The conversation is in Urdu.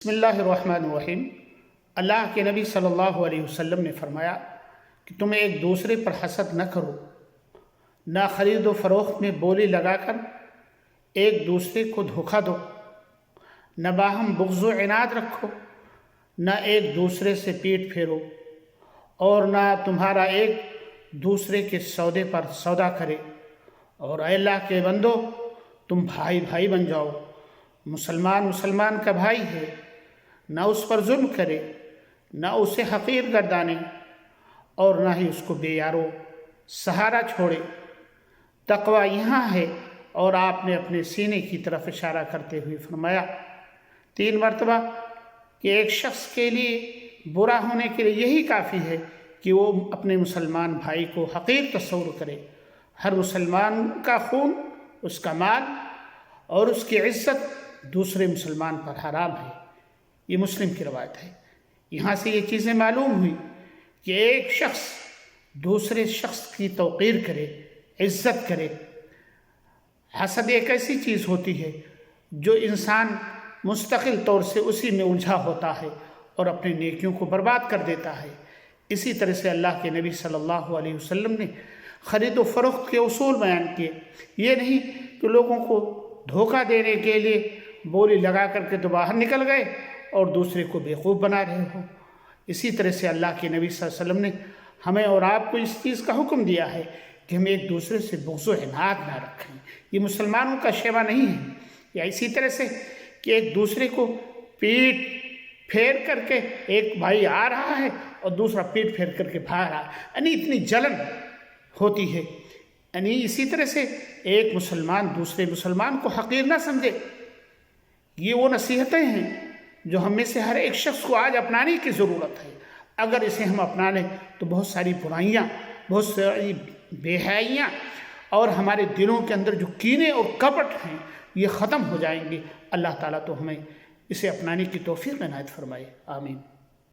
بسم اللہ الرحمن الرحیم۔ اللہ کے نبی صلی اللہ علیہ وسلم نے فرمایا کہ تم ایک دوسرے پر حسد نہ کرو، نہ خرید و فروخت میں بولی لگا کر ایک دوسرے کو دھوکہ دو، نہ باہم بغض و عناد رکھو، نہ ایک دوسرے سے پیٹ پھیرو، اور نہ تمہارا ایک دوسرے کے سودے پر سودا کرے، اور اے اللہ کے بندو تم بھائی بھائی بن جاؤ۔ مسلمان کا بھائی ہے، نہ اس پر ظلم کرے، نہ اسے حقیر گردانے، اور نہ ہی اس کو بے یارو سہارا چھوڑے۔ تقوی یہاں ہے، اور آپ نے اپنے سینے کی طرف اشارہ کرتے ہوئے فرمایا 3 مرتبہ کہ ایک شخص کے لیے برا ہونے کے لیے یہی کافی ہے کہ وہ اپنے مسلمان بھائی کو حقیر تصور کرے۔ ہر مسلمان کا خون، اس کا مال اور اس کی عزت دوسرے مسلمان پر حرام ہے۔ یہ مسلم کی روایت ہے۔ یہاں سے یہ چیزیں معلوم ہوئی کہ ایک شخص دوسرے شخص کی توقیر کرے، عزت کرے۔ حسد ایک ایسی چیز ہوتی ہے جو انسان مستقل طور سے اسی میں الجھا ہوتا ہے اور اپنی نیکیوں کو برباد کر دیتا ہے۔ اسی طرح سے اللہ کے نبی صلی اللہ علیہ وسلم نے خرید و فروخت کے اصول بیان کیے۔ یہ نہیں کہ لوگوں کو دھوکہ دینے کے لیے بولی لگا کر کے تو باہر نکل گئے اور دوسرے کو بیوقوف بنا رہے ہو۔ اسی طرح سے اللہ کے نبی صلی اللہ علیہ وسلم نے ہمیں اور آپ کو اس چیز کا حکم دیا ہے کہ ہم ایک دوسرے سے بغض و عناد نہ رکھیں۔ یہ مسلمانوں کا شیوا نہیں ہے۔ یا اسی طرح سے کہ ایک دوسرے کو پیٹ پھیر کر کے ایک بھائی آ رہا ہے اور دوسرا پیٹ پھیر کر کے بھاگ رہا ہے، یعنی اتنی جلن ہوتی ہے۔ یعنی اسی طرح سے ایک مسلمان دوسرے مسلمان کو حقیر نہ سمجھے۔ یہ وہ نصیحتیں ہیں جو ہم میں سے ہر ایک شخص کو آج اپنانے کی ضرورت ہے۔ اگر اسے ہم اپنا لیں تو بہت ساری برائیاں، بہت ساری بے حیائیاں اور ہمارے دلوں کے اندر جو کینے اور کپٹ ہیں یہ ختم ہو جائیں گے۔ اللہ تعالیٰ تو ہمیں اسے اپنانے کی توفیق عنایت فرمائے۔ آمین۔